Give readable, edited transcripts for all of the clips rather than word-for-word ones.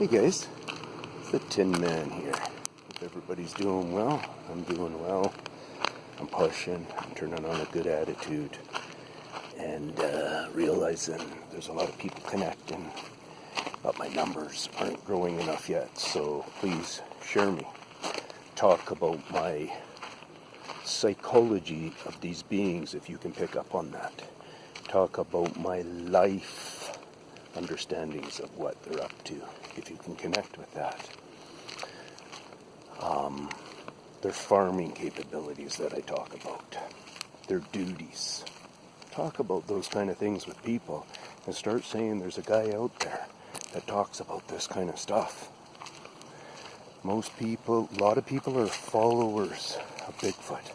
Hey guys, it's the Tinman here. Hope everybody's doing well. I'm doing well. I'm pushing. I'm turning on a good attitude. And realizing there's a lot of people connecting. But my numbers aren't growing enough yet. So please share me. Talk about my psychology of these beings, if you can pick up on that. Talk about my life understandings of what they're up to, if you can connect with that. Their farming capabilities that I talk about, their duties. Talk about those kind of things with people and start saying there's a guy out there that talks about this kind of stuff. Most people, a lot of people are followers of Bigfoot.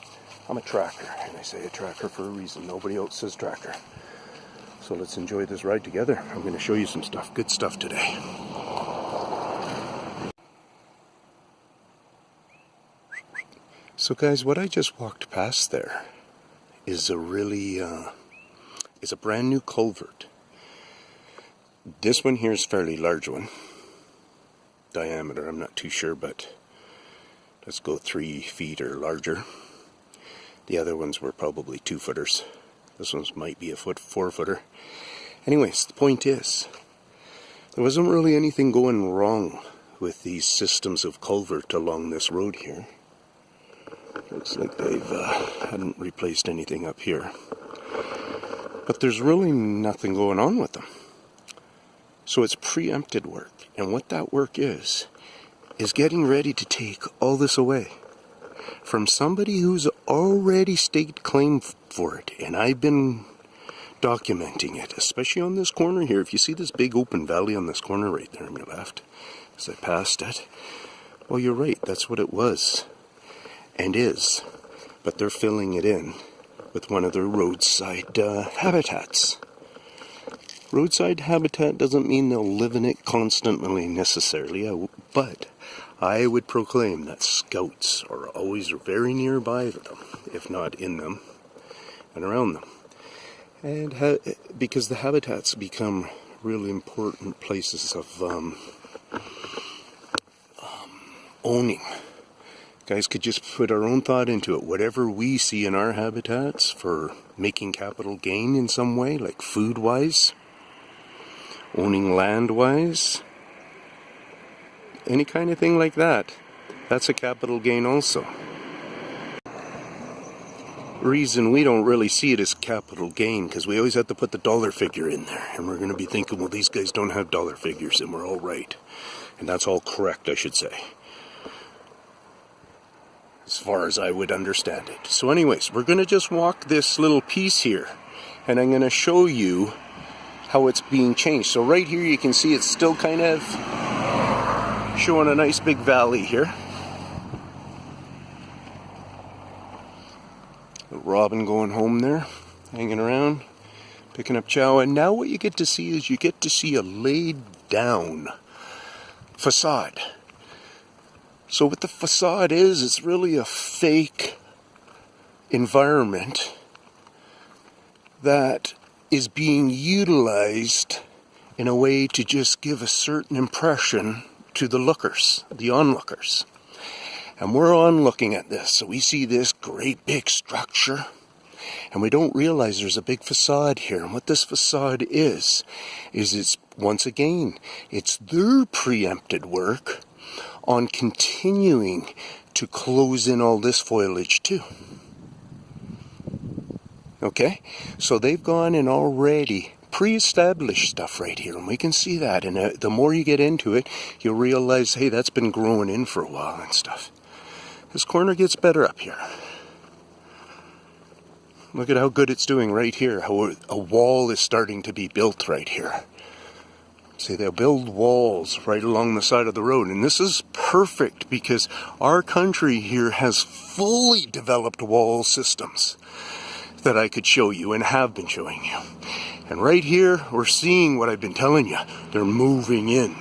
I'm a tracker, and I say a tracker for a reason. Nobody else says tracker. So let's enjoy this ride together. I'm going to show you some stuff, good stuff today. So guys, what I just walked past there is a really, is a brand new culvert. This one here is a fairly large one. Diameter, I'm not too sure, but let's go 3 feet or larger. The other ones were probably 2-footers. This one might be a 4-footer. Anyways, the point is, there wasn't really anything going wrong with these systems of culvert along this road here. Looks like they've hadn't replaced anything up here. But there's really nothing going on with them. So it's preempted work. And what that work is getting ready to take all this away from somebody who's already staked claim for it. And I've been documenting it, especially on this corner here. If you see this big open valley on this corner right there on your left, as I passed it, well, you're right, that's what it was and is. But they're filling it in with one of their roadside habitats. Roadside habitat doesn't mean they'll live in it constantly necessarily, but I would proclaim that scouts are always very nearby to them, if not in them and around them. And because the habitats become really important places of owning. Guys could just put our own thought into it. Whatever we see in our habitats for making capital gain in some way, like food-wise, owning land-wise, any kind of thing like that, that's a capital gain also. Reason we don't really see it as capital gain, because we always have to put the dollar figure in there, and we're going to be thinking, well, these guys don't have dollar figures, and we're all right. And that's all correct, I should say, as far as I would understand it. So anyways, we're going to just walk this little piece here, and I'm going to show you how it's being changed. So right here you can see it's still kind of showing a nice big valley here. A robin going home there, hanging around, picking up chow. And now what you get to see is you get to see a laid down facade. So what the facade is, it's really a fake environment that is being utilized in a way to just give a certain impression to the lookers, the onlookers. And we're onlooking at this, so we see this great big structure, and we don't realize there's a big facade here. And what this facade is it's, once again, it's their preempted work on continuing to close in all this foliage too. Okay, so they've gone and already pre-established stuff right here, and we can see that. And the more you get into it, you'll realize, hey, that's been growing in for a while and stuff. This corner gets better up here. Look at how good it's doing right here. How a wall is starting to be built right here. See, they'll build walls right along the side of the road. And this is perfect because our country here has fully developed wall systems that I could show you and have been showing you. And right here, we're seeing what I've been telling you. They're moving in.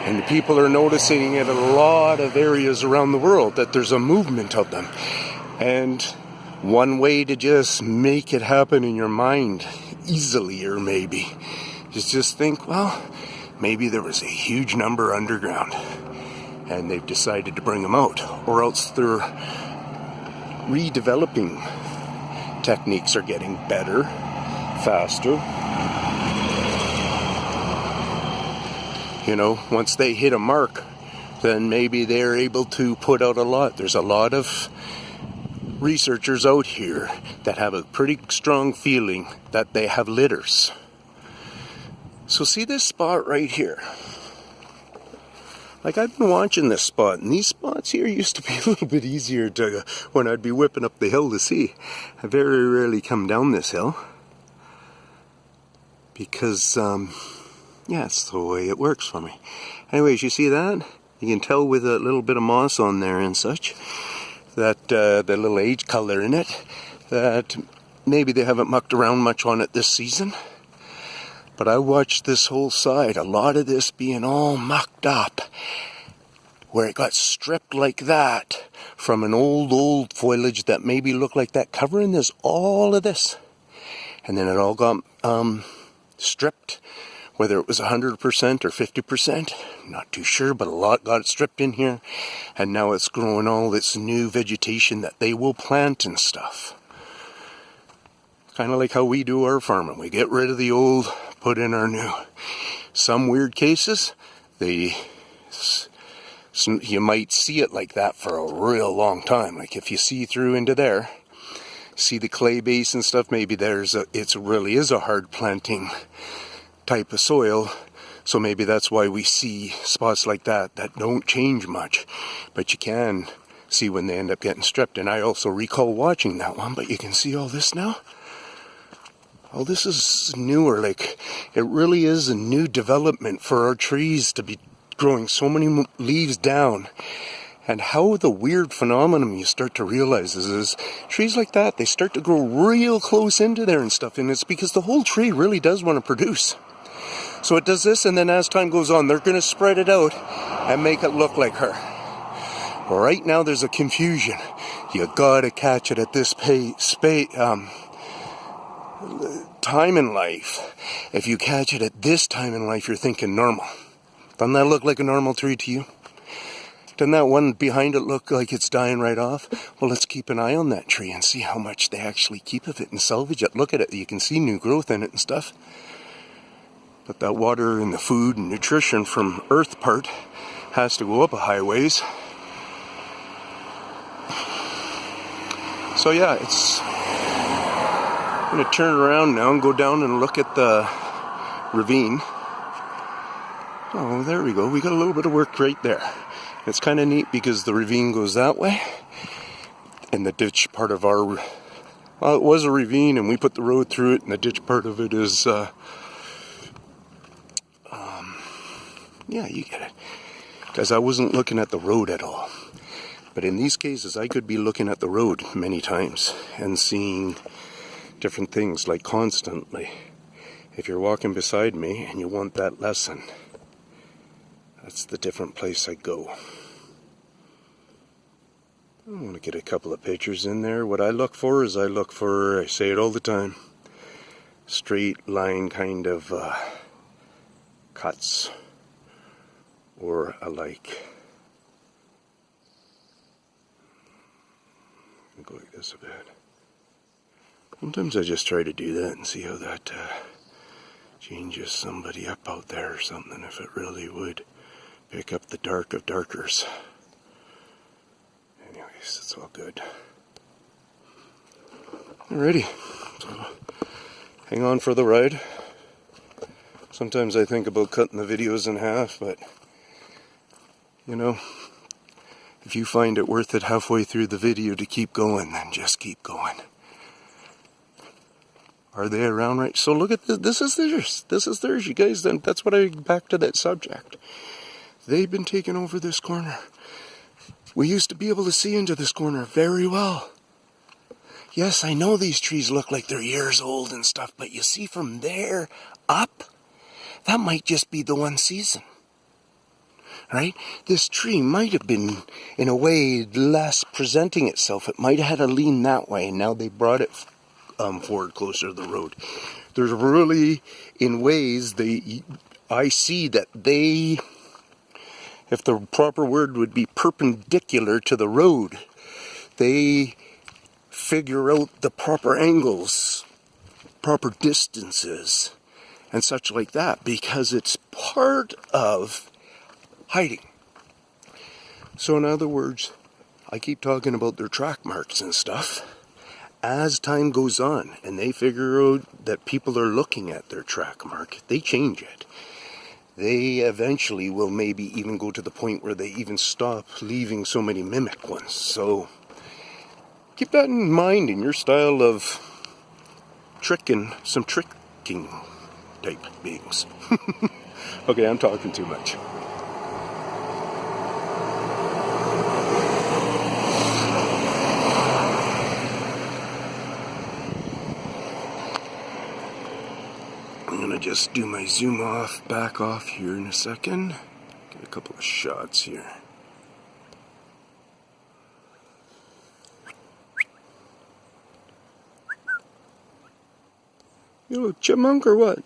And the people are noticing it in a lot of areas around the world that there's a movement of them. And one way to just make it happen in your mind easily, or maybe, You just think, well, maybe there was a huge number underground and they've decided to bring them out, or else their redeveloping techniques are getting better, faster. You know, once they hit a mark, then maybe they're able to put out a lot. There's a lot of researchers out here that have a pretty strong feeling that they have litters. So see this spot right here? Like, I've been watching this spot, and these spots here used to be a little bit easier to, when I'd be whipping up the hill to see. I very rarely come down this hill because, yeah, it's the way it works for me. Anyways, you see that? You can tell with a little bit of moss on there and such, that the little age color in it, that maybe they haven't mucked around much on it this season. But I watched this whole side, a lot of this being all mucked up, where it got stripped like that from an old foliage that maybe looked like that, covering this, all of this. And then it all got stripped, whether it was 100% or 50%, not too sure, but a lot got stripped in here. And now it's growing all this new vegetation that they will plant and stuff. Kind of like how we do our farming. We get rid of the old, put in our new. Some weird cases, you might see it like that for a real long time. Like if you see through into there, see the clay base and stuff, maybe it really is a hard planting type of soil. So maybe that's why we see spots like that don't change much. But you can see when they end up getting stripped. And I also recall watching that one, but you can see all this now. Oh, this is newer. Like, it really is a new development for our trees to be growing so many leaves down. And how the weird phenomenon you start to realize is trees like that, they start to grow real close into there and stuff. And it's because the whole tree really does want to produce. So it does this, and then as time goes on, they're going to spread it out and make it look like her. Right now, there's a confusion. You gotta catch it at this time in life. If you catch it at this time in life, you're thinking normal. Doesn't that look like a normal tree to you? Doesn't that one behind it look like it's dying right off? Well, let's keep an eye on that tree and see how much they actually keep of it and salvage it. Look at it. You can see new growth in it and stuff. But that water and the food and nutrition from earth part has to go up a high ways. So yeah, I'm going to turn around now and go down and look at the ravine. Oh, there we go. We got a little bit of work right there. It's kind of neat because the ravine goes that way. And the ditch part of our... Well, it was a ravine and we put the road through it, and the ditch part of it is... yeah, you get it. Because I wasn't looking at the road at all. But in these cases, I could be looking at the road many times and seeing different things, like constantly. If you're walking beside me and you want that lesson, that's the different place I go. I want to get a couple of pictures in there. What I look for is I say it all the time, straight line kind of cuts or alike. Go like this a bit. Sometimes I just try to do that and see how that changes somebody up out there or something, if it really would pick up the dark of darkers. Anyways, it's all good. Alrighty, so hang on for the ride. Sometimes I think about cutting the videos in half, but you know, if you find it worth it halfway through the video to keep going, then just keep going. Are they around right? So look at this. This is theirs. This is theirs, you guys. Then that's what back to that subject. They've been taking over this corner. We used to be able to see into this corner very well. Yes, I know these trees look like they're years old and stuff, but you see from there up, that might just be the one season. Right? This tree might have been, in a way, less presenting itself. It might have had a lean that way, and now they brought it forward closer to the road. There's really, in ways, I see that they, if the proper word would be perpendicular to the road, they figure out the proper angles, proper distances, and such like that, because it's part of hiding. So in other words, I keep talking about their track marks and stuff. As time goes on and they figure out that people are looking at their track mark, they change it. They eventually will maybe even go to the point where they even stop leaving so many mimic ones. So keep that in mind in your style of tricking type beings. Okay, I'm talking too much. I'm gonna just do my zoom off, back off here in a second. Get a couple of shots here. You little chipmunk or what?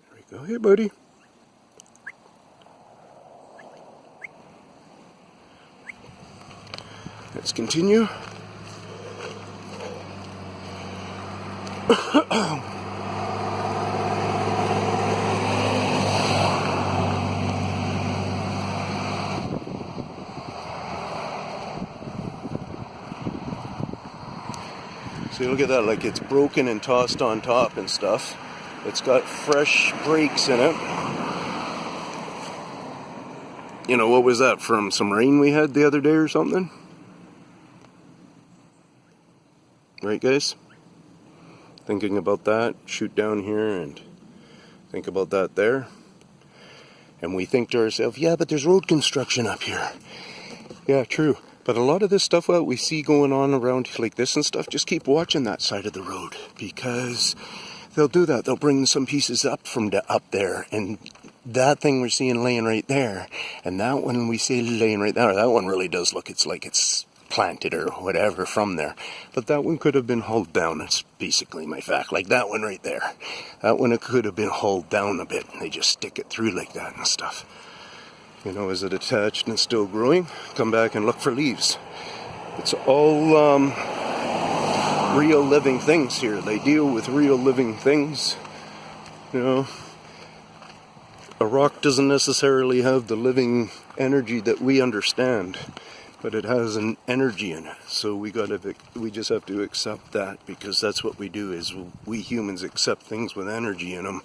There we go. Hey, buddy. Let's continue. See, look at that, like it's broken and tossed on top and stuff. It's got fresh breaks in it. You know, what was that, from some rain we had the other day or something? Right, guys? Thinking about that, shoot down here and think about that there. And we think to ourselves, yeah, but there's road construction up here. Yeah, true. But a lot of this stuff that we see going on around like this and stuff, just keep watching that side of the road, because they'll do that. They'll bring some pieces up from up there, and that thing we're seeing laying right there, and that one we see laying right there, that one really does look, it's like it's planted or whatever from there. But that one could have been hauled down. That's basically my fact. Like that one right there. That one, it could have been hauled down a bit, and they just stick it through like that and stuff. You know, is it attached and still growing? Come back and look for leaves. It's all real living things here. They deal with real living things. You know, a rock doesn't necessarily have the living energy that we understand, but it has an energy in it. So we just have to accept that, because that's what we do, is we humans accept things with energy in them,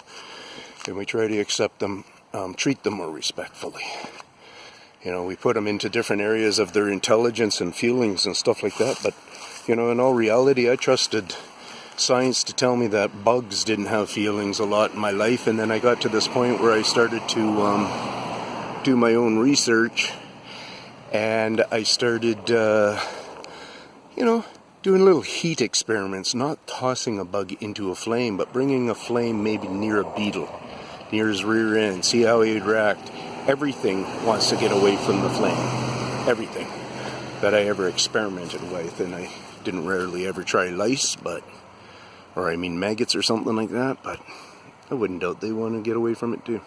and we try to accept them, treat them more respectfully. You know, we put them into different areas of their intelligence and feelings and stuff like that, but, you know, in all reality, I trusted science to tell me that bugs didn't have feelings a lot in my life, and then I got to this point where I started to do my own research, and I started, you know, doing little heat experiments, not tossing a bug into a flame, but bringing a flame maybe near a beetle, near his rear end, see how he'd react. Everything wants to get away from the flame. Everything that I ever experimented with, and I didn't rarely ever try lice, maggots or something like that, but I wouldn't doubt they want to get away from it too.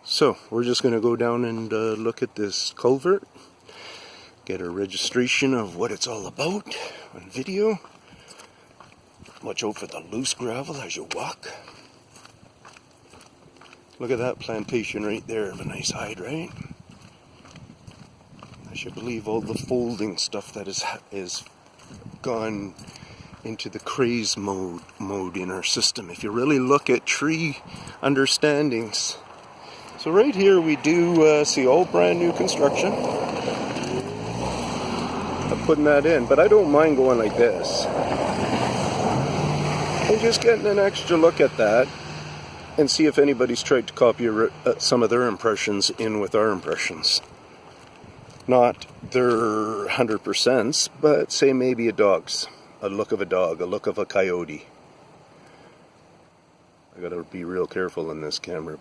So, we're just going to go down and look at this culvert, get a registration of what it's all about on video. Watch out for the loose gravel as you walk. Look at that plantation right there of a nice hide, right? I should believe all the folding stuff that is gone into the craze mode in our system. If you really look at tree understandings. So right here we do see all brand new construction. I'm putting that in, but I don't mind going like this. And just getting an extra look at that, and see if anybody's tried to copy some of their impressions in with our impressions. Not their 100%, but say maybe a look of a dog, a look of a coyote. I gotta be real careful in this camera